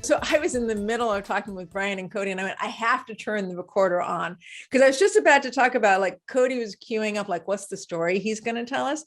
So I was in the middle of talking with Brian and Cody, and I went, I have to turn the recorder on because I was just about to talk about, like, Cody was queuing up, like, what's the story he's going to tell us?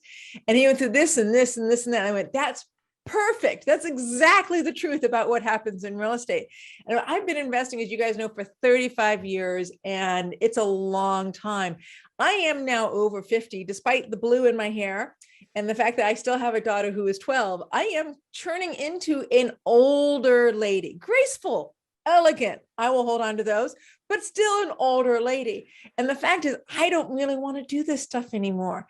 And he went through this and this and this and that. And I went, that's perfect. That's exactly the truth about what happens in real estate. And I've been investing, as you guys know, for 35 years, and it's a long time. I am now over 50, despite the blue in my hair and the fact that I still have a daughter who is 12. I am turning into an older lady, graceful, elegant. I will hold on to those, but still an older lady. And the fact is, I don't really want to do this stuff anymore.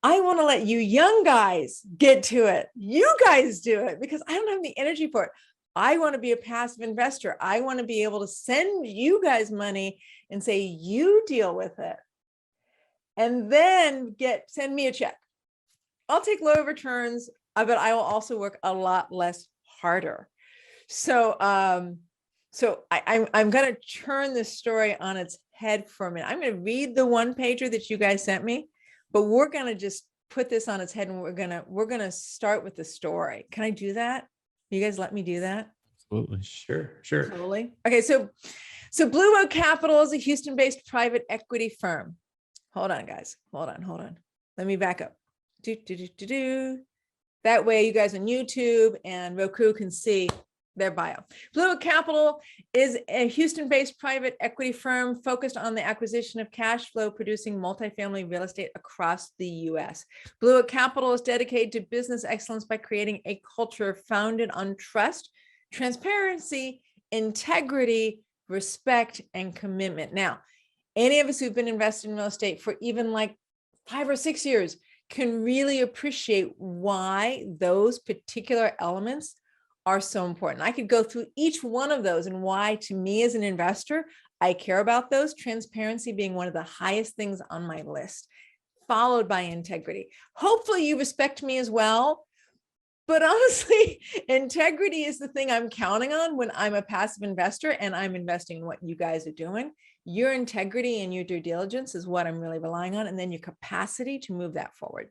I want to let you young guys get to it. You guys do it, because I don't have the energy for it. I want to be a passive investor. I want to be able to send you guys money and say, you deal with it. And then send me a check. I'll take lower returns, but I will also work a lot less harder. So, I'm going to turn this story on its head for a minute. I'm going to read the one pager that you guys sent me, but we're going to just put this on its head, and we're going to start with the story. Can I do that? You guys let me do that? Absolutely. Sure. Totally. Okay. So Blue Oak Capital is a Houston-based private equity firm. Hold on, guys. Hold on. Let me back up. That way you guys on YouTube and Roku can see their bio. Blue Oak Capital is a Houston-based private equity firm focused on the acquisition of cash flow producing multifamily real estate across the U.S. Blue Oak Capital is dedicated to business excellence by creating a culture founded on trust, transparency, integrity, respect, and commitment. Now, any of us who've been invested in real estate for even like 5 or 6 years can really appreciate why those particular elements are so important. I could go through each one of those and why, to me as an investor, I care about those, transparency being one of the highest things on my list, followed by integrity. Hopefully you respect me as well. But honestly, integrity is the thing I'm counting on when I'm a passive investor and I'm investing in what you guys are doing. Your integrity and your due diligence is what I'm really relying on, and then your capacity to move that forward.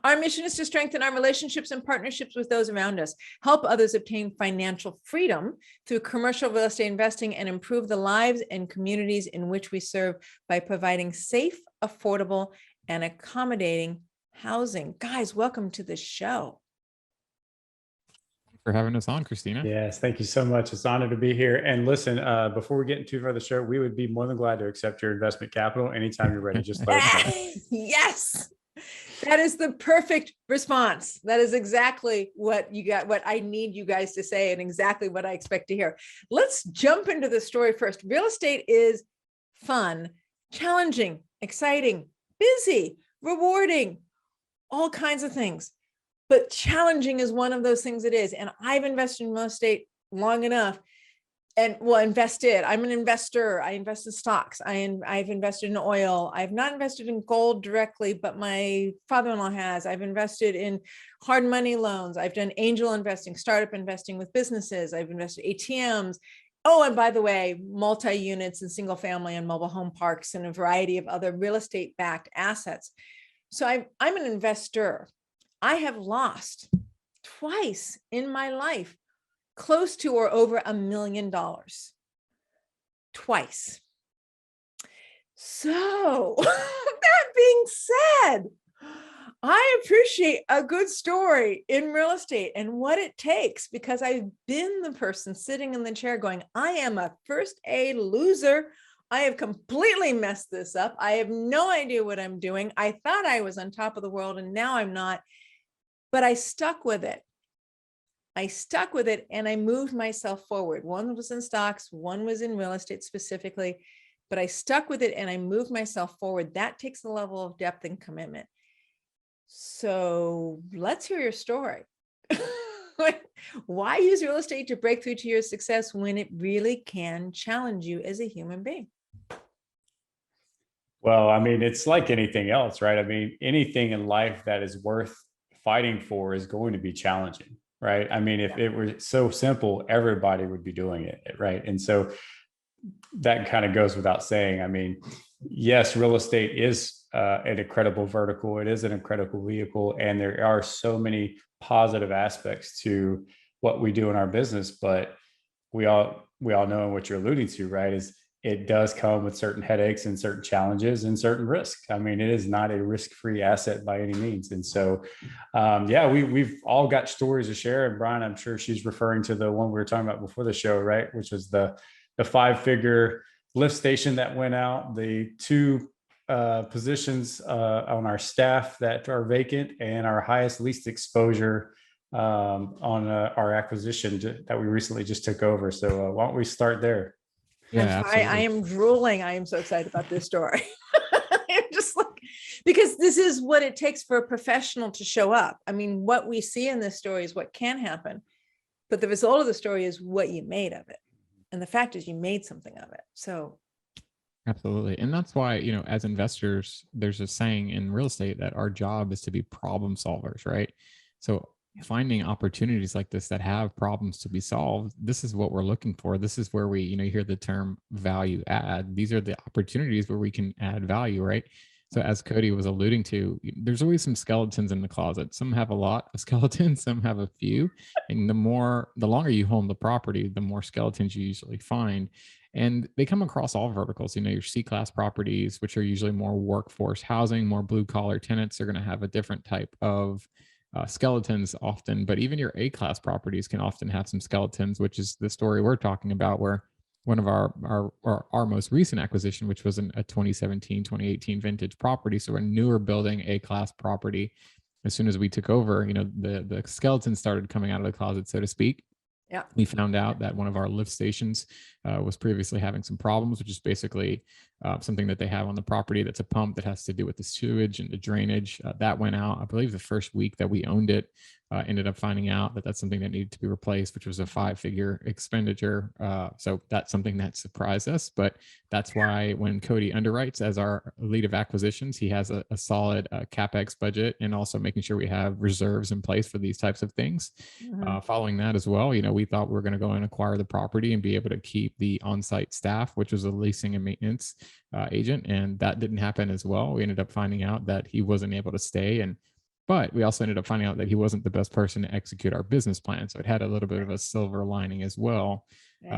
Our mission is to strengthen our relationships and partnerships with those around us, help others obtain financial freedom through commercial real estate investing, and improve the lives and communities in which we serve by providing safe, affordable, and accommodating housing. Guys, welcome to the show. For having us on, Christina. Yes, thank you so much. It's an honor to be here. And listen, before we get into further show, we would be more than glad to accept your investment capital anytime you're ready. Just let us know. Yes, that is the perfect response. That is exactly what I need you guys to say, and exactly what I expect to hear. Let's jump into the story first. Real estate is fun, challenging, exciting, busy, rewarding, all kinds of things. But challenging is one of those things it is. And I've invested in real estate long enough, and invested. I'm an investor. I invest in stocks. I've invested in oil. I've not invested in gold directly, but my father-in-law has. I've invested in hard money loans. I've done angel investing, startup investing with businesses. I've invested ATMs. Oh, and by the way, multi-units and single family and mobile home parks and a variety of other real estate backed assets. So I'm an investor. I have lost twice in my life close to or over $1 million. Twice. So that being said, I appreciate a good story in real estate and what it takes, because I've been the person sitting in the chair going, I am a first A loser. I have completely messed this up. I have no idea what I'm doing. I thought I was on top of the world, and now I'm not. But I stuck with it. And I moved myself forward. One was in stocks, one was in real estate specifically, but I stuck with it and I moved myself forward. That takes a level of depth and commitment. So let's hear your story. Why use real estate to break through to your success when it really can challenge you as a human being? Well, I mean, it's like anything else, right? I mean, anything in life that is worth fighting for is going to be challenging, right? I mean, if it were so simple, everybody would be doing it, right? And so that kind of goes without saying. I mean, yes, real estate is an incredible vertical. It is an incredible vehicle. And there are so many positive aspects to what we do in our business, but we all know what you're alluding to, right? Is it does come with certain headaches and certain challenges and certain risks. I mean, it is not a risk-free asset by any means. And so, we've all got stories to share. And Brian, I'm sure she's referring to the one we were talking about before the show, right? Which was the 5-figure lift station that went out, the 2 positions on our staff that are vacant, and our highest least exposure on our acquisition that we recently just took over. So why don't we start there? Yeah, I am drooling. I am so excited about this story. I'm just like, because this is what it takes for a professional to show up. I mean, what we see in this story is what can happen, but the result of the story is what you made of it. And the fact is you made something of it. So absolutely. And that's why, as investors, there's a saying in real estate that our job is to be problem solvers, right? So finding opportunities like this that have problems to be solved, this is what we're looking for. This is where we, you hear the term value add. These are the opportunities where we can add value, right? So as Cody was alluding to, there's always some skeletons in the closet. Some have a lot of skeletons, some have a few. And the longer you home the property, the more skeletons you usually find. And they come across all verticals. Your C-class properties, which are usually more workforce housing, more blue collar tenants, are going to have a different type of skeletons often. But even your A-class properties can often have some skeletons, which is the story we're talking about, where one of our most recent acquisition, which was a 2017, 2018 vintage property. So a newer building, A-class property. As soon as we took over, the skeletons started coming out of the closet, so to speak. yeah, We found out that one of our lift stations was previously having some problems, which is basically something that they have on the property. That's a pump that has to do with the sewage and the drainage. That went out, I believe, the first week that we owned it. Ended up finding out that that's something that needed to be replaced, which was a 5-figure expenditure. So that's something that surprised us. But that's why when Cody underwrites as our lead of acquisitions, he has a solid CapEx budget, and also making sure we have reserves in place for these types of things. Following that as well, we thought we were going to go and acquire the property and be able to keep the on-site staff, which was a leasing and maintenance agent. And that didn't happen as well. We ended up finding out that he wasn't able to stay. But we also ended up finding out that he wasn't the best person to execute our business plan. So it had a little bit of a silver lining as well.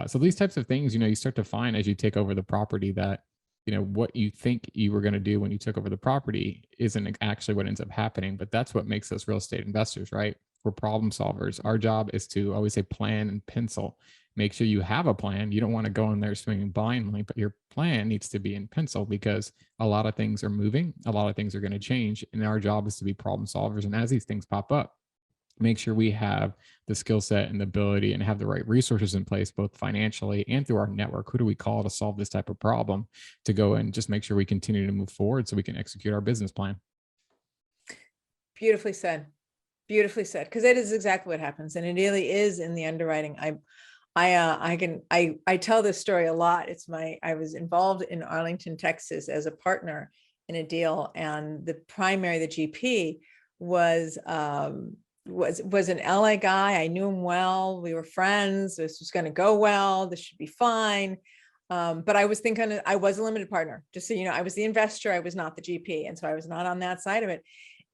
So these types of things, you start to find as you take over the property that, what you think you were going to do when you took over the property isn't actually what ends up happening. But that's what makes us real estate investors, right? We're problem solvers. Our job is to always say plan and pencil. Make sure you have a plan. You don't want to go in there swinging blindly, but your plan needs to be in pencil, because a lot of things are moving. A lot of things are going to change. And our job is to be problem solvers. And as these things pop up, make sure we have the skill set and the ability and have the right resources in place, both financially and through our network. Who do we call to solve this type of problem, to go and just make sure we continue to move forward so we can execute our business plan? beautifully said. Beautifully said. Because it is exactly what happens. And it really is in the underwriting. I tell this story a lot. I was involved in Arlington, Texas as a partner in a deal, and the GP was an LA guy. I knew him well. We were friends. This was going to go well. This should be fine. But I was thinking I was a limited partner, just so you know. I was the investor. I was not the GP. And so I was not on that side of it.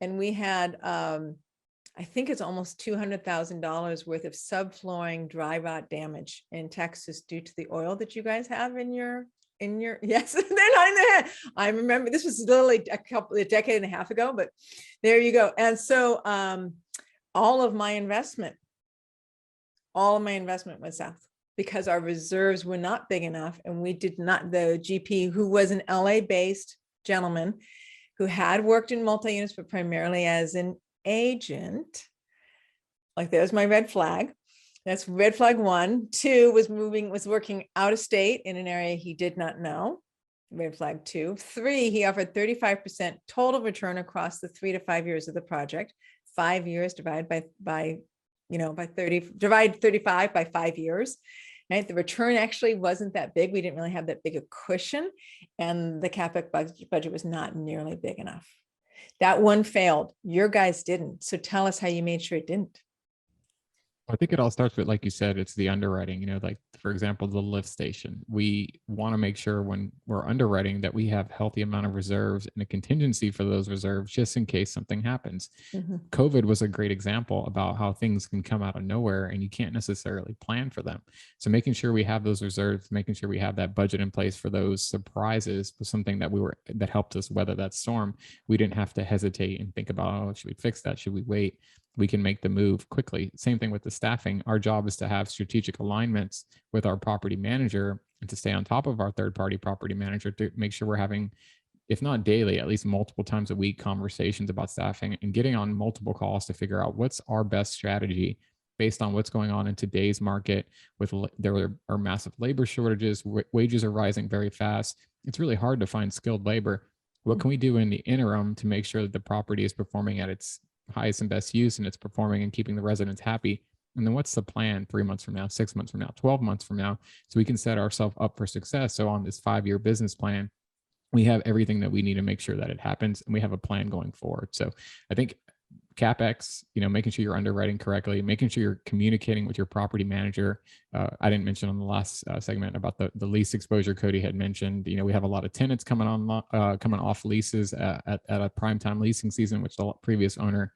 And we had, I think it's almost $200,000 worth of subflooring dry rot damage in Texas due to the oil that you guys have in your, yes, they're not in there. I remember this was literally a decade and a half ago, but there you go. And so all of my investment went south because our reserves were not big enough. And we did not, the GP, who was an LA based gentleman who had worked in multi-units, but primarily as an agent. Like, there's my red flag. That's red flag 1. 2 was working out of state in an area he did not know. Red flag 2. 3, he offered 35% total return across the 3 to 5 years of the project. 5 years divided by 30, divide 35 by 5 years. Right? The return actually wasn't that big. We didn't really have that big a cushion, and the CapEx budget was not nearly big enough. That one failed. Your guys didn't. So tell us how you made sure it didn't. I think it all starts with, like you said, it's the underwriting, like, for example, the lift station. We want to make sure when we're underwriting that we have healthy amount of reserves and a contingency for those reserves just in case something happens. Mhm. COVID was a great example about how things can come out of nowhere and you can't necessarily plan for them. So making sure we have those reserves, making sure we have that budget in place for those surprises was something that helped us weather that storm. We didn't have to hesitate and think about, oh, should we fix that? Should we wait? We can make the move quickly. Same thing with the staffing. Our job is to have strategic alignments with our property manager and to stay on top of our third party property manager to make sure we're having, if not daily, at least multiple times a week, conversations about staffing and getting on multiple calls to figure out what's our best strategy based on what's going on in today's market. There are massive labor shortages, wages are rising very fast. It's really hard to find skilled labor. What can we do in the interim to make sure that the property is performing at its highest and best use and it's performing and keeping the residents happy? And then what's the plan 3 months from now, 6 months from now, 12 months from now, so we can set ourselves up for success? So on this 5-year business plan, we have everything that we need to make sure that it happens, and we have a plan going forward. So I think CapEx, making sure you're underwriting correctly, making sure you're communicating with your property manager. I didn't mention on the last segment about the lease exposure Cody had mentioned. We have a lot of tenants coming off leases at a prime time leasing season, which the previous owner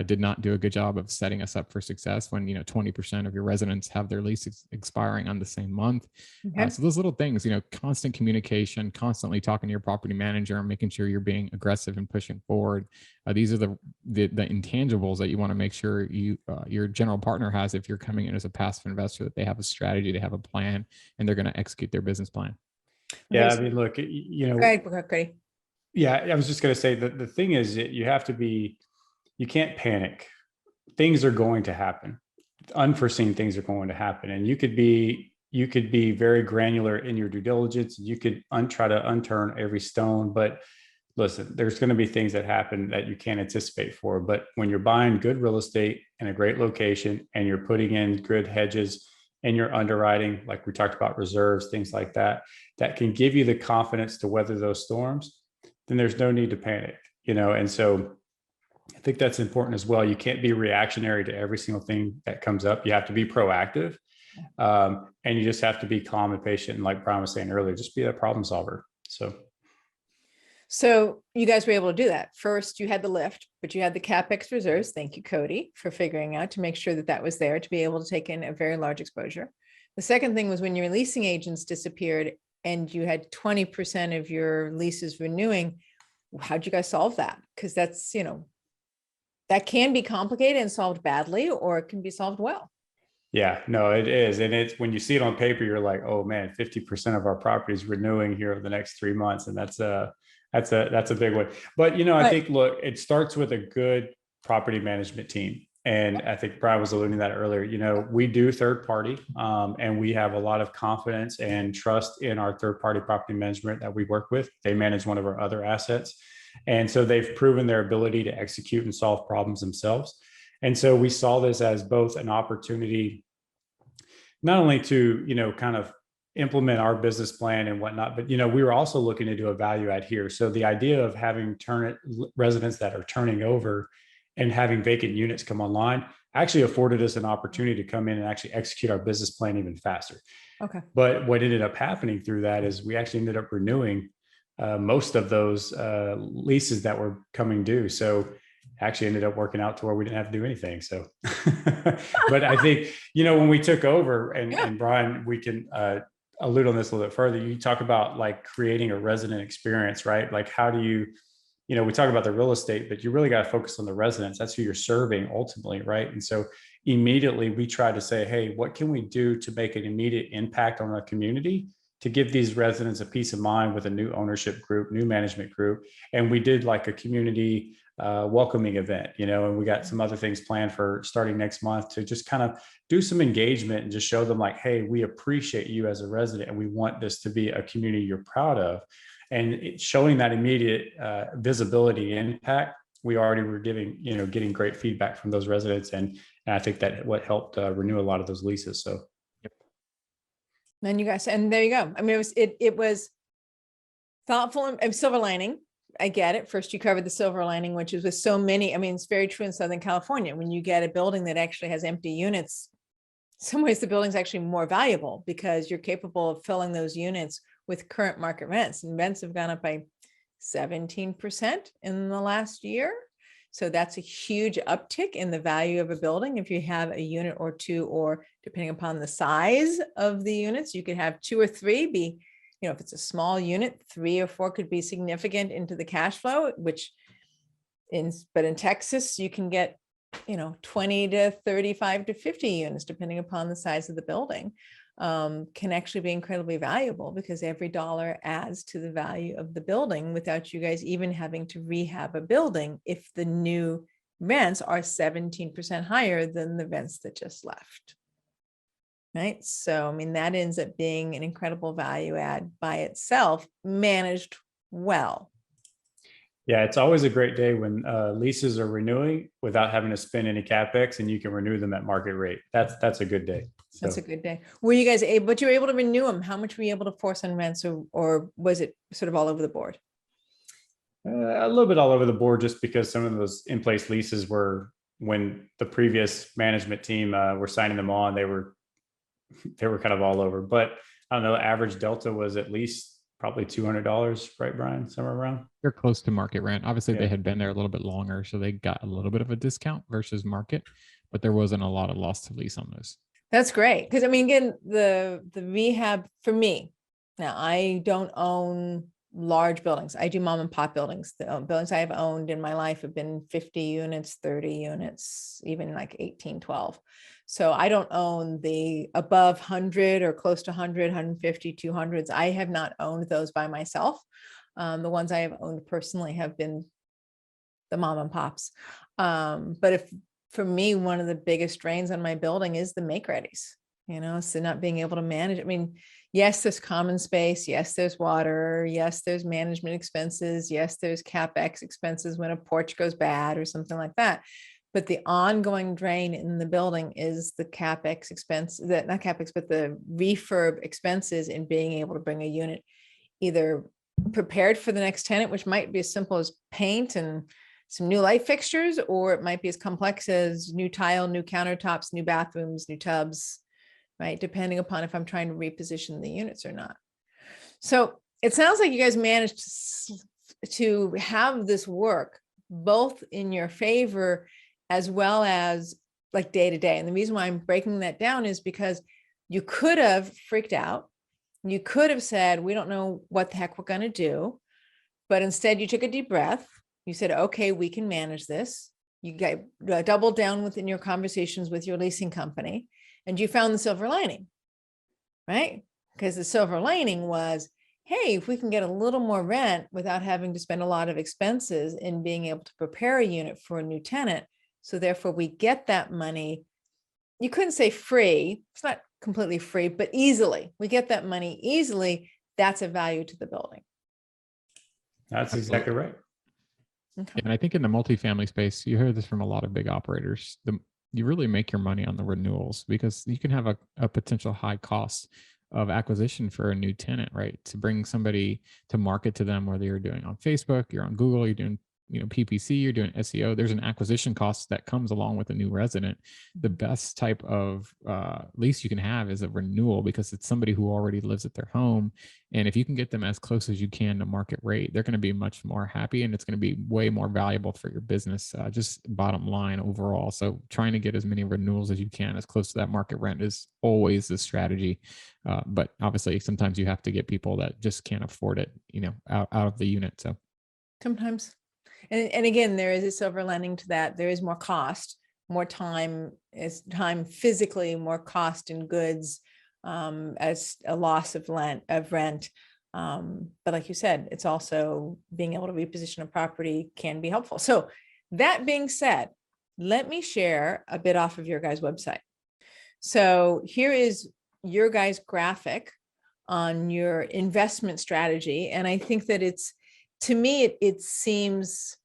did not do a good job of setting us up for success when 20% of your residents have their lease expiring on the same month. Okay. So those little things, constant communication, constantly talking to your property manager and making sure you're being aggressive and pushing forward. These are the intangibles that you want to make sure your general partner has if you're coming in as a passive investor, that they have a strategy, they have a plan, and they're going to execute their business plan. Yeah, I mean, look, Go ahead, Cody. Yeah, I was just going to say that the thing is that you can't panic. Things are going to happen. Unforeseen things are going to happen. And you could be very granular in your due diligence. You could try to unturn every stone, but listen, there's going to be things that happen that you can't anticipate for. But when you're buying good real estate in a great location and you're putting in good hedges and you're underwriting, like we talked about, reserves, things like that, that can give you the confidence to weather those storms, then there's no need to panic, And so I think that's important as well. You can't be reactionary to every single thing that comes up. You have to be proactive, and you just have to be calm and patient. And like Brian was saying earlier, just be a problem solver. So you guys were able to do that. First, you had the lift, but you had the CapEx reserves. Thank you, Cody, for figuring out to make sure that was there to be able to take in a very large exposure. The second thing was when your leasing agents disappeared and you had 20% of your leases renewing, how'd you guys solve that? Because that's, that can be complicated and solved badly, or it can be solved well. Yeah, no, it is. And it's when you see it on paper, you're like, oh man, 50% of our property is renewing here over the next 3 months. And that's a big one. But, I think, look, it starts with a good property management team. And I think Brian was alluding to that earlier. We do third party, and we have a lot of confidence and trust in our third party property management that we work with. They manage one of our other assets. And so they've proven their ability to execute and solve problems themselves. And so we saw this as both an opportunity, not only to, kind of implement our business plan and whatnot, but, we were also looking to do a value add here. So the idea of having residents that are turning over and having vacant units come online actually afforded us an opportunity to come in and actually execute our business plan even faster. Okay. But what ended up happening through that is we actually ended up renewing most of those leases that were coming due. So actually ended up working out to where we didn't have to do anything. So, but I think, when we took over and Brian, we can allude on this a little bit further. You talk about like creating a resident experience, right? Like how do you, we talk about the real estate, but you really got to focus on the residents. That's who you're serving ultimately, right? And so immediately we try to say, hey, what can we do to make an immediate impact on our community to give these residents a peace of mind with a new ownership group, new management group? And we did like a community welcoming event, and we got some other things planned for starting next month to just kind of do some engagement and just show them like, hey, we appreciate you as a resident and we want this to be a community you're proud of. And showing that immediate visibility and impact, we already were getting great feedback from those residents. And I think that what helped renew a lot of those leases. So. Then you guys, and there you go. I mean, it was thoughtful and silver lining. I get it. First, you covered the silver lining, which is with so many. I mean, it's very true in Southern California. When you get a building that actually has empty units, in some ways the building's actually more valuable because you're capable of filling those units with current market rents, and rents have gone up by 17% in the last year. So that's a huge uptick in the value of a building. If you have a unit or two, or depending upon the size of the units, you could have 2 or 3 be, if it's a small unit, 3 or 4 could be significant into the cash flow, but in Texas, you can get, 20 to 35 to 50 units, depending upon the size of the building, can actually be incredibly valuable because every dollar adds to the value of the building without you guys even having to rehab a building if the new rents are 17% higher than the rents that just left. Right. So, I mean, that ends up being an incredible value add by itself, managed well. Yeah, it's always a great day when leases are renewing without having to spend any CapEx, and you can renew them at market rate. That's a good day. So, that's a good day. Were you guys able, but you were able to renew them? How much were you able to force on rents, or was it sort of all over the board? a little bit all over the board, just because some of those in-place leases were, when the previous management team were signing them on, they were kind of all over. But I don't know, average delta was at least probably $200, right, Brian? Somewhere around. They're close to market rent. Obviously, Yeah. they had been there a little bit longer, so they got a little bit of a discount versus market, but there wasn't a lot of loss to lease on those. That's great. Because I mean, again, the rehab for me, now I don't own large buildings. I do mom and pop buildings. The buildings I have owned in my life have been 50 units, 30 units, even like 18, 12. So I don't own the above 100 or close to 100, 150, 200s. I have not owned those by myself. The ones I have owned personally have been the mom and pops. But for me, one of the biggest drains on my building is the make readies, so not being able to manage. I mean, yes, there's common space. Yes, there's water. Yes, there's management expenses. Yes, there's CapEx expenses when a porch goes bad or something like that. But the ongoing drain in the building is the CapEx expense, not CapEx, but the refurb expenses in being able to bring a unit either prepared for the next tenant, which might be as simple as paint and some new light fixtures, or it might be as complex as new tile, new countertops, new bathrooms, new tubs, right? Depending upon if I'm trying to reposition the units or not. So it sounds like you guys managed to have this work both in your favor as well as like day to day. And the reason why I'm breaking that down is because you could have freaked out. You could have said, we don't know what the heck we're going to do. But instead you took a deep breath. You said, okay, we can manage this. You got doubled down within your conversations with your leasing company, and you found the silver lining, right? Because the silver lining was, hey, if we can get a little more rent without having to spend a lot of expenses in being able to prepare a unit for a new tenant, so therefore we get that money. You couldn't say free. It's not completely free, but easily. We get that money easily. That's a value to the building. That's exactly right. Okay. And I think in the multifamily space, you hear this from a lot of big operators. You really make your money on the renewals, because you can have a potential high cost of acquisition for a new tenant, right? To bring somebody to market to them, whether you're doing on Facebook, you're on Google, you're doing PPC, you're doing SEO. There's an acquisition cost that comes along with a new resident. The best type of lease you can have is a renewal, because it's somebody who already lives at their home. And if you can get them as close as you can to market rate, they're going to be much more happy, and it's going to be way more valuable for your business, just bottom line overall. So trying to get as many renewals as you can as close to that market rent is always the strategy. But obviously sometimes you have to get people that just can't afford it, out of the unit. So Sometimes. And again, there is a silver lining to that. There is more cost, more time, physically, more cost in goods, as a loss of rent. But like you said, it's also being able to reposition a property can be helpful. So that being said, let me share a bit off of your guys' website. So here is your guys' graphic on your investment strategy. And I think that to me, it seems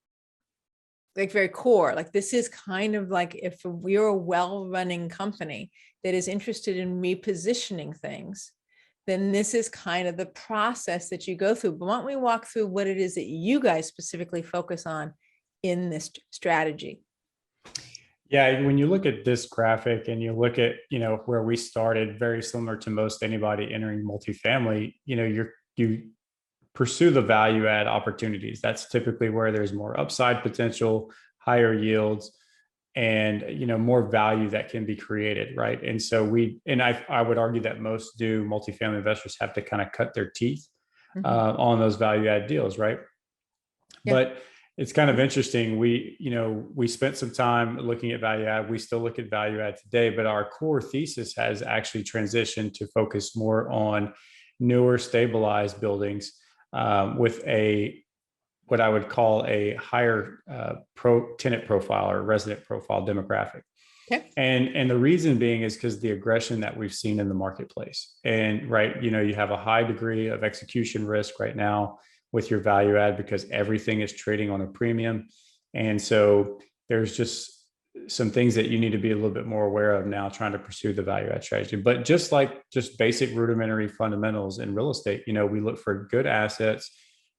like very core. Like this is kind of like if we're a well-running company that is interested in repositioning things, then this is kind of the process that you go through. But why don't we walk through what it is that you guys specifically focus on in this strategy? Yeah, when you look at this graphic and you look at, where we started, very similar to most anybody entering multifamily, you pursue the value add opportunities. That's typically where there's more upside potential, higher yields, and more value that can be created, right? And so I would argue that most multifamily investors have to kind of cut their teeth on those value add deals, right? Yeah. But it's kind of interesting. We spent some time looking at value add. We still look at value add today, but our core thesis has actually transitioned to focus more on newer stabilized buildings with what I would call a higher tenant profile or resident profile demographic. Okay. And the reason being is because the aggression that we've seen in the marketplace. And right, you have a high degree of execution risk right now with your value add because everything is trading on a premium. And so there's just some things that you need to be a little bit more aware of now trying to pursue the value add strategy. But just basic rudimentary fundamentals in real estate, we look for good assets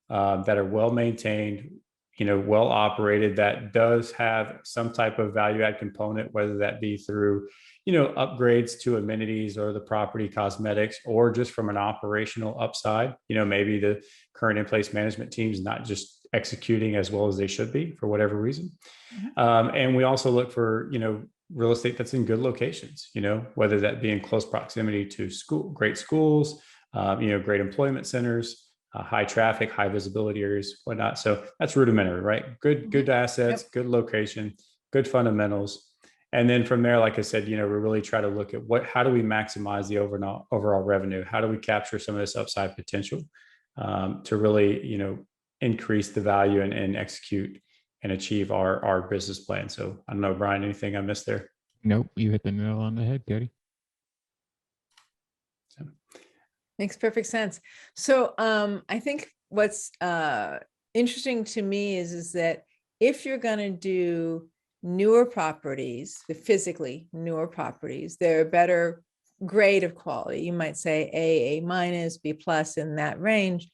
that are well maintained, well operated, that does have some type of value add component, whether that be through, upgrades to amenities or the property cosmetics, or just from an operational upside. Maybe the current in-place management team is not just executing as well as they should be for whatever reason. And we also look for, real estate that's in good locations, whether that be in close proximity to great schools, great employment centers, high traffic, high visibility areas, whatnot. So that's rudimentary, right? Good assets, yep. Good location, good fundamentals. And then from there, like I said, we really try to look at how do we maximize the overall revenue? How do we capture some of this upside potential to really, increase the value and execute and achieve our business plan. So I don't know, Brian, anything I missed there? Nope. You hit the nail on the head, Cody. Makes perfect sense. So I think what's interesting to me is that if you're going to do newer properties, the physically newer properties, they're a better grade of quality. You might say A minus, B plus in that range.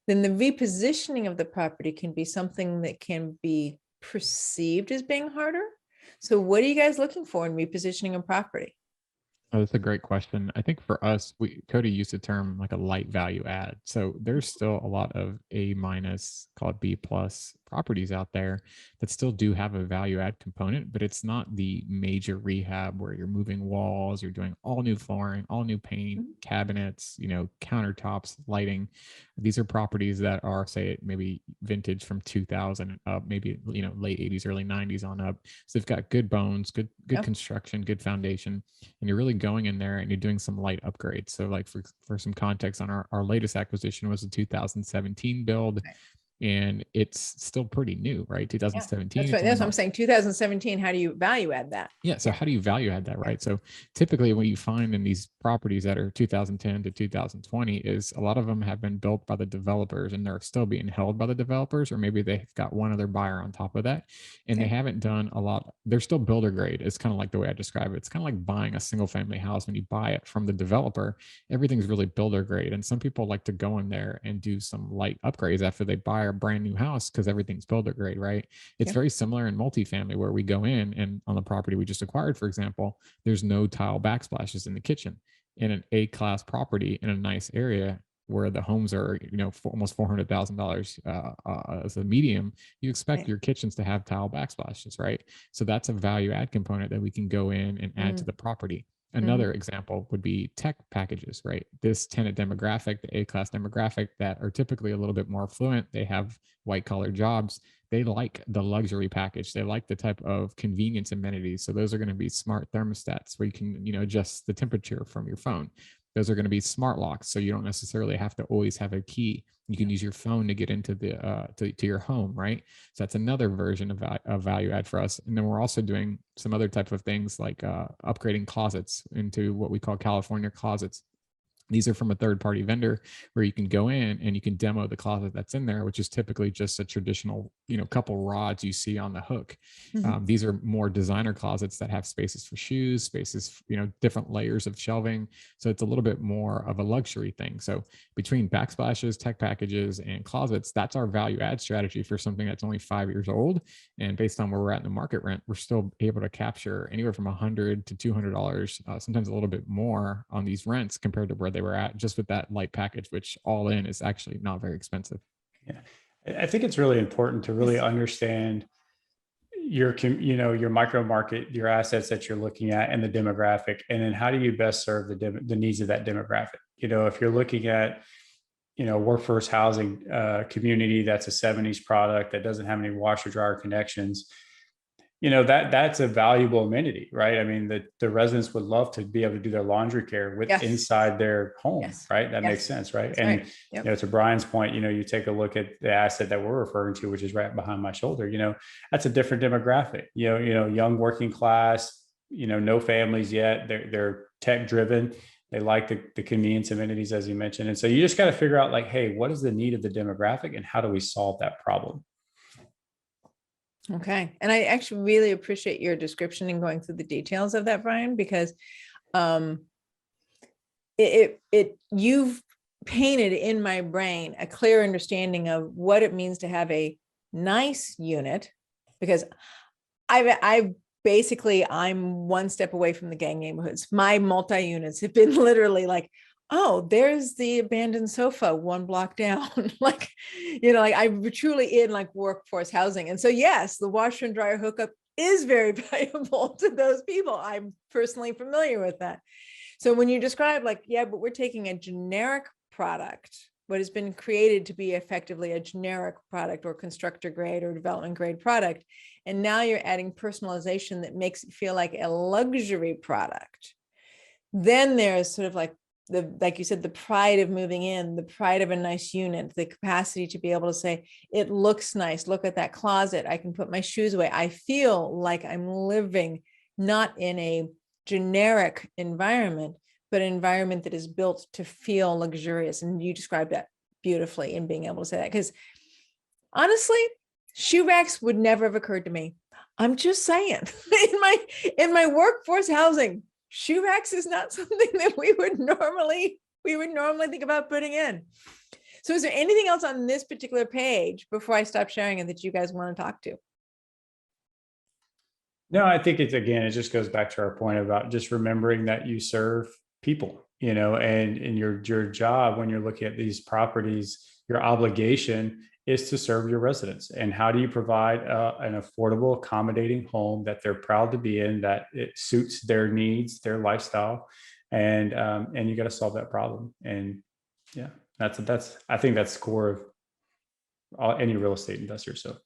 Then the repositioning of the property can be something that can be perceived as being harder. So what are you guys looking for in repositioning a property? Oh, that's a great question. I think for us, Cody used the term like a light value add. So there's still a lot of A minus, call it B plus properties out there that still do have a value add component, but it's not the major rehab where you're moving walls, you're doing all new flooring, all new paint, cabinets, countertops, lighting. These are properties that are, say, maybe vintage from 2000 up, maybe, late 80s, early 90s on up. So they've got good bones, good construction, good foundation, and you're really going in there and you're doing some light upgrades. So like for some context on our latest acquisition was a 2017 build. And it's still pretty new, right? 2017. Yeah, that's what I'm saying. 2017, how do you value add that? Yeah. So how do you value add that, right? So typically what you find in these properties that are 2010 to 2020 is a lot of them have been built by the developers and they're still being held by the developers, or maybe they've got one other buyer on top of that. And they haven't done a lot. They're still builder grade. It's kind of like the way I describe it. It's kind of like buying a single family house. When you buy it from the developer, everything's really builder grade. And some people like to go in there and do some light upgrades after they buy a brand new house because everything's builder grade, right? It's very similar in multifamily where we go in and on the property we just acquired, for example, there's no tile backsplashes in the kitchen. In an A-class property in a nice area where the homes are, almost $400,000 as a medium, you expect your kitchens to have tile backsplashes, right? So that's a value add component that we can go in and add to the property. Another example would be tech packages, right? This tenant demographic, the A-class demographic that are typically a little bit more affluent, they have white collar jobs. They like the luxury package. They like the type of convenience amenities. So those are going to be smart thermostats where you can, adjust the temperature from your phone. Those are going to be smart locks. So you don't necessarily have to always have a key. You can use your phone to get into the to your home, right? So that's another version of value add for us. And then we're also doing some other type of things like upgrading closets into what we call California closets. These are from a third-party vendor where you can go in and you can demo the closet that's in there, which is typically just a traditional, couple rods you see on the hook. These are more designer closets that have spaces for shoes, spaces, different layers of shelving. So it's a little bit more of a luxury thing. So between backsplashes, tech packages, and closets, that's our value add strategy for something that's only 5 years old. And based on where we're at in the market rent, we're still able to capture anywhere from $100 to $200, sometimes a little bit more on these rents compared to where they were at just with that light package, which all in is actually not very expensive. Yeah. I think it's really important to really understand your micro market, your assets that you're looking at, and the demographic, and then how do you best serve the needs of that demographic. If you're looking at workforce housing community that's a 70s product that doesn't have any washer dryer connections, that's a valuable amenity, right? I mean, the residents would love to be able to do their laundry care inside their home, right? That makes sense, right? That's and right. Yep. To Brian's point, you take a look at the asset that we're referring to, which is right behind my shoulder. That's a different demographic. Young working class. No families yet. They're tech driven. They like the convenience amenities, as you mentioned, and so you just got to figure out, like, hey, what is the need of the demographic, and how do we solve that problem? Okay. And I actually really appreciate your description and going through the details of that, Brian, because you've painted in my brain a clear understanding of what it means to have a nice unit, because I'm one step away from the gang neighborhoods. My multi-units have been literally like, oh, there's the abandoned sofa 1 block down. like I'm truly in like workforce housing. And so, yes, the washer and dryer hookup is very valuable to those people. I'm personally familiar with that. So when you describe but we're taking a generic product, what has been created to be effectively a generic product or constructor grade or development grade product, and now you're adding personalization that makes it feel like a luxury product, then there's sort of like you said, the pride of moving in, the pride of a nice unit, the capacity to be able to say, it looks nice. Look at that closet. I can put my shoes away. I feel like I'm living not in a generic environment, but an environment that is built to feel luxurious. And you described that beautifully in being able to say that, because honestly, shoe racks would never have occurred to me. I'm just saying, in my workforce housing, shoe racks is not something that we would normally think about putting in. So is there anything else on this particular page before I stop sharing it that you guys want to talk to? No, I think it just goes back to our point about just remembering that you serve people, and in your job, when you're looking at these properties, your obligation is to serve your residents. And how do you provide an affordable, accommodating home that they're proud to be in, that it suits their needs, their lifestyle, and you got to solve that problem. And yeah, I think that's core of any real estate investor. So,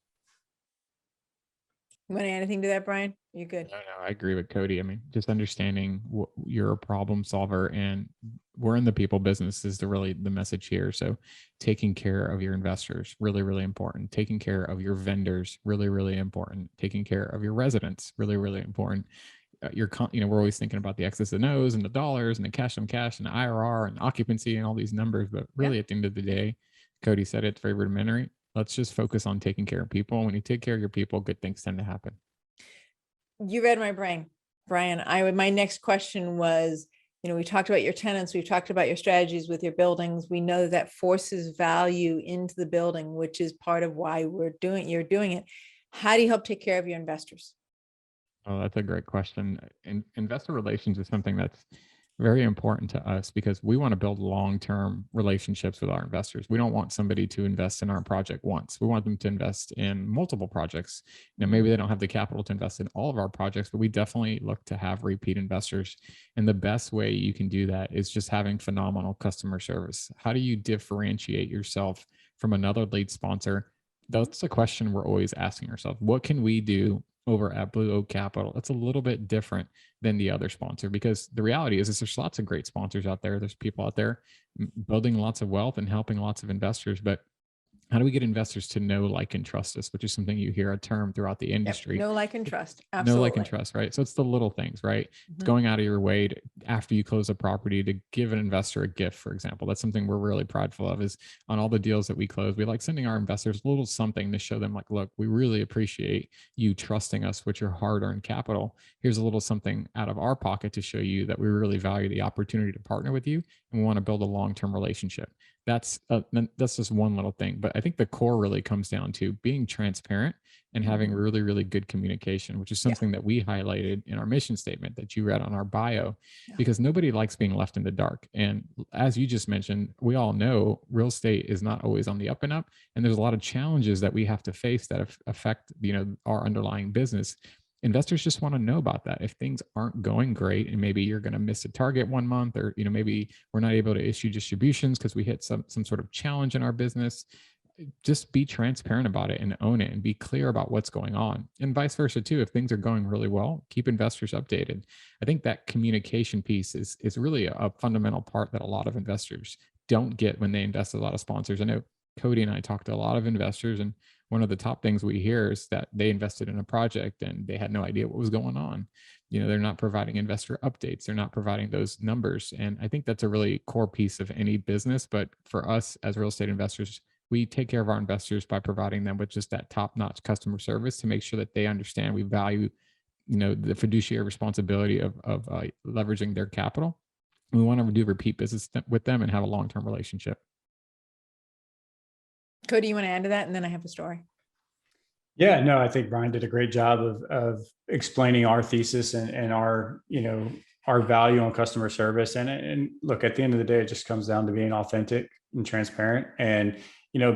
you want to add anything to that, Brian? You good? No, I agree with Cody. I mean, just understanding you're a problem solver, and we're in the people business is the message here. So taking care of your investors, really, really important. Taking care of your vendors, really, really important. Taking care of your residents, really, really important. We're always thinking about the X's and O's and the dollars and the cash on cash and the IRR and occupancy and all these numbers. But really, at the end of the day, Cody said it's very rudimentary. Let's just focus on taking care of people. When you take care of your people, good things tend to happen. You read my brain, Brian. My next question was, we talked about your tenants. We've talked about your strategies with your buildings. We know that forces value into the building, which is part of why you're doing it. How do you help take care of your investors? Oh, that's a great question. Investor relations is something that's very important to us because we want to build long-term relationships with our investors. We don't want somebody to invest in our project once. We want them to invest in multiple projects. Maybe they don't have the capital to invest in all of our projects, but we definitely look to have repeat investors. And the best way you can do that is just having phenomenal customer service. How do you differentiate yourself from another lead sponsor? That's a question we're always asking ourselves. What can we do over at Blue Oak Capital that's a little bit different than the other sponsor? Because the reality is there's lots of great sponsors out there. There's people out there building lots of wealth and helping lots of investors. But How do we get investors to know, like, and trust us, which is something you hear a term throughout the Yep. industry. Know, like, and trust. Know, Absolutely. like, and trust, right? So it's the little things, right? It's Mhm. going out of your way to, after you close a property, to give an investor a gift, for example. That's something we're really prideful of, is on all the deals that we close, we like sending our investors a little something to show them, like, look, we really appreciate you trusting us with your hard-earned capital. Here's a little something out of our pocket to show you that we really value the opportunity to partner with you, and we want to build a long-term relationship. That's just one little thing. But I think the core really comes down to being transparent and having really, really good communication, which is something that we highlighted in our mission statement that you read on our bio, because nobody likes being left in the dark. And as you just mentioned, we all know real estate is not always on the up and up. And there's a lot of challenges that we have to face that affect, our underlying business. Investors just want to know about that. If things aren't going great, and maybe you're going to miss a target one month, or maybe we're not able to issue distributions because we hit some sort of challenge in our business, just be transparent about it and own it and be clear about what's going on, and vice versa too. If things are going really well, keep investors updated. I think that communication piece is really a fundamental part that a lot of investors don't get when they invest in a lot of sponsors. I know Cody and I talked to a lot of investors, and one of the top things we hear is that they invested in a project and they had no idea what was going on. They're not providing investor updates. They're not providing those numbers. And I think that's a really core piece of any business. But for us as real estate investors, we take care of our investors by providing them with just that top-notch customer service to make sure that they understand we value, the fiduciary responsibility of leveraging their capital. We want to do repeat business with them and have a long-term relationship. Cody, you want to add to that? And then I have a story. Yeah, no, I think Brian did a great job of explaining our thesis and our, our value on customer service. And look, at the end of the day, it just comes down to being authentic and transparent and,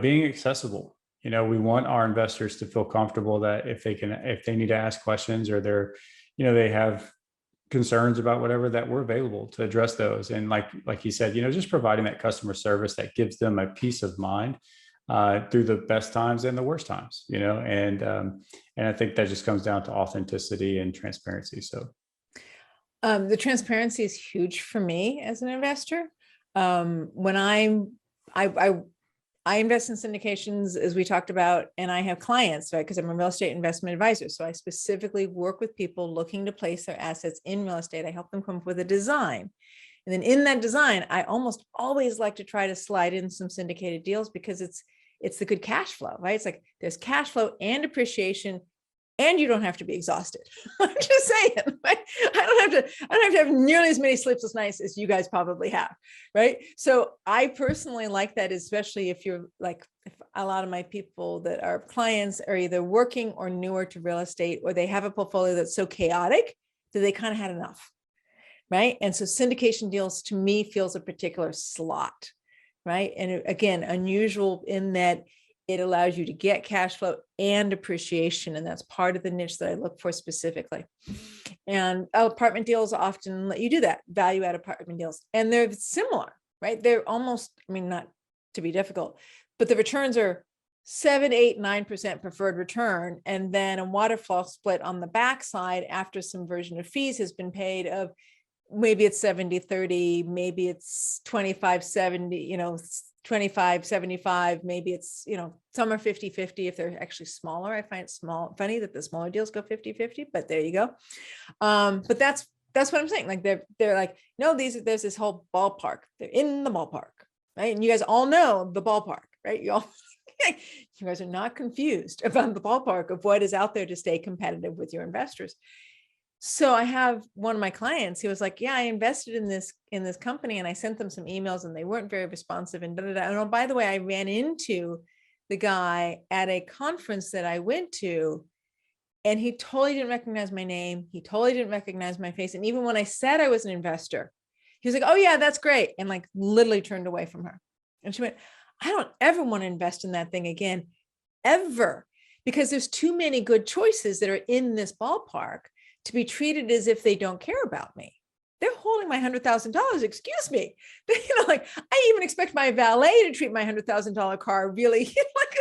being accessible. We want our investors to feel comfortable that if they need to ask questions, or they have concerns about whatever, that we're available to address those. And like he said, just providing that customer service that gives them a peace of mind through the best times and the worst times, and I think that just comes down to authenticity and transparency. So the transparency is huge for me as an investor. When I invest in syndications, as we talked about, and I have clients, right? Because I'm a real estate investment advisor. So I specifically work with people looking to place their assets in real estate. I help them come up with a design. And then in that design, I almost always like to try to slide in some syndicated deals, because it's the good cash flow, right? It's like there's cash flow and appreciation, and you don't have to be exhausted. I'm just saying, right? I don't have to have nearly as many sleepless nights as you guys probably have, right? So I personally like that, especially if you're like, if a lot of my people that are clients are either working or newer to real estate, or they have a portfolio that's so chaotic that they kind of had enough, right? And so syndication deals to me feels a particular slot, right? And again, unusual in that it allows you to get cash flow and appreciation. And that's part of the niche that I look for specifically. And apartment deals often let you do that, value add apartment deals. And they're similar, right? They're almost, not to be difficult, but the returns are 7, 8, 9% preferred return. And then a waterfall split on the backside after some version of fees has been paid of, maybe it's 70-30, maybe it's 25-70, 25-75, maybe it's, some are 50-50 if they're actually smaller. I find it funny that the smaller deals go 50-50, but there you go. But that's what I'm saying. Like they're like, no, there's this whole ballpark. They're in the ballpark, right? And you guys all know the ballpark, right? You guys are not confused about the ballpark of what is out there to stay competitive with your investors. So I have one of my clients, he was like, yeah, I invested in this company, and I sent them some emails and they weren't very responsive, and And oh, by the way, I ran into the guy at a conference that I went to, and he totally didn't recognize my name. He totally didn't recognize my face. And even when I said I was an investor, he was like, oh yeah, that's great. And like literally turned away from her. And she went, I don't ever want to invest in that thing again, ever, because there's too many good choices that are in this ballpark to be treated as if they don't care about me. They're holding my $100,000. Excuse me. Like I even expect my valet to treat my $100,000 car really, like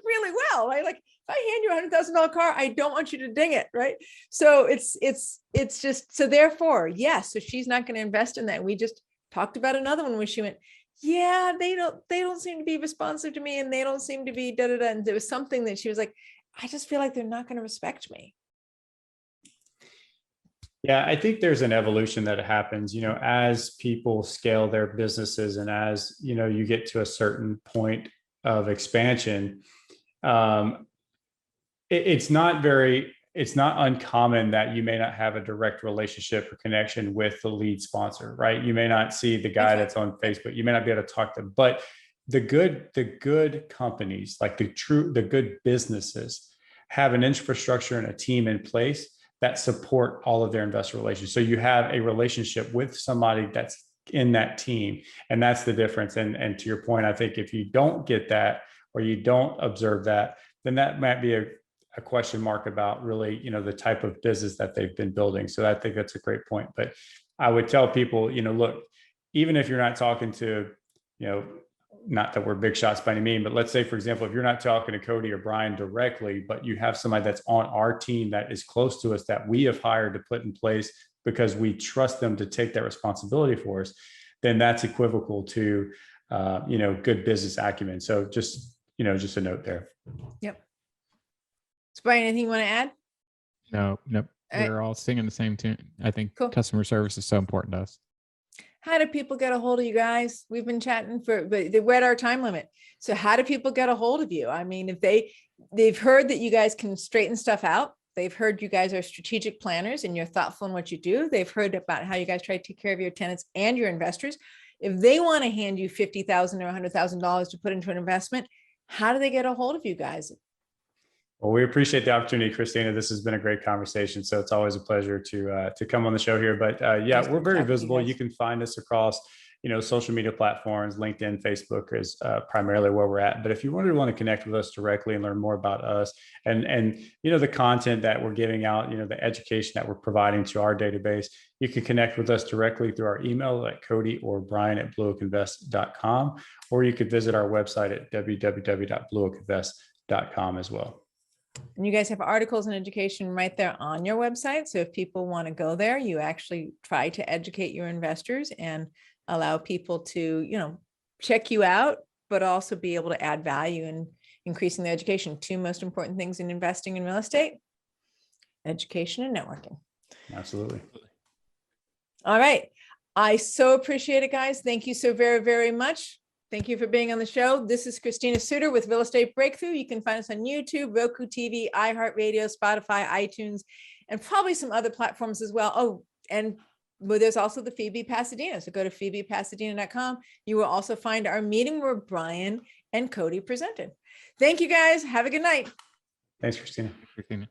really well, right? Like if I hand you a $100,000 car, I don't want you to ding it, right? So it's just, so therefore, yes. So she's not going to invest in that. We just talked about another one where she went, yeah, they don't seem to be responsive to me, and they don't seem to be da da da. And there was something that she was like, I just feel like they're not going to respect me. Yeah, I think there's an evolution that happens, as people scale their businesses and as, you get to a certain point of expansion. Um, it's not uncommon that you may not have a direct relationship or connection with the lead sponsor, right? You may not see the guy that's on Facebook. You may not be able to talk to them, but the good companies, like the good businesses, have an infrastructure and a team in place that support all of their investor relations. So you have a relationship with somebody that's in that team, and that's the difference. And to your point, I think if you don't get that, or you don't observe that, then that might be a question mark about really, the type of business that they've been building. So I think that's a great point. But I would tell people, look, even if you're not talking to, not that we're big shots by any means, but let's say, for example, if you're not talking to Cody or Brian directly, but you have somebody that's on our team that is close to us, that we have hired to put in place because we trust them to take that responsibility for us, then that's equivocal to, good business acumen. So just a note there. Yep. So Brian, anything you want to add? No, nope. All right. We're all singing the same tune. I think Cool. customer service is so important to us. How do people get a hold of you guys? We've been chatting but we're at our time limit. So how do people get a hold of you? I mean, if they've heard that you guys can straighten stuff out, they've heard you guys are strategic planners and you're thoughtful in what you do. They've heard about how you guys try to take care of your tenants and your investors. If they want to hand you $50,000 or $100,000 to put into an investment, how do they get a hold of you guys? Well, we appreciate the opportunity, Christina. This has been a great conversation. So it's always a pleasure to come on the show here. But yeah, we're very visible. You can find us across, social media platforms. LinkedIn, Facebook is primarily where we're at. But if you want to connect with us directly and learn more about us and the content that we're giving out, the education that we're providing to our database, you can connect with us directly through our email at Cody or Brian at blueoakinvest.com, or you could visit our website at www.blueoakinvest.com as well. And you guys have articles and education right there on your website. So if people want to go there, you actually try to educate your investors and allow people to, check you out, but also be able to add value in increasing their education. Two most important things in investing in real estate: education and networking. Absolutely. All right. I so appreciate it, guys. Thank you so very, very much. Thank you for being on the show. This is Christina Suter with Real Estate Breakthrough. You can find us on YouTube, Roku TV, iHeartRadio, Spotify, iTunes, and probably some other platforms as well. Oh, and there's also the Phoebe Pasadena. So go to phoebepasadena.com. You will also find our meeting where Brian and Cody presented. Thank you, guys. Have a good night. Thanks, Christina. Christina.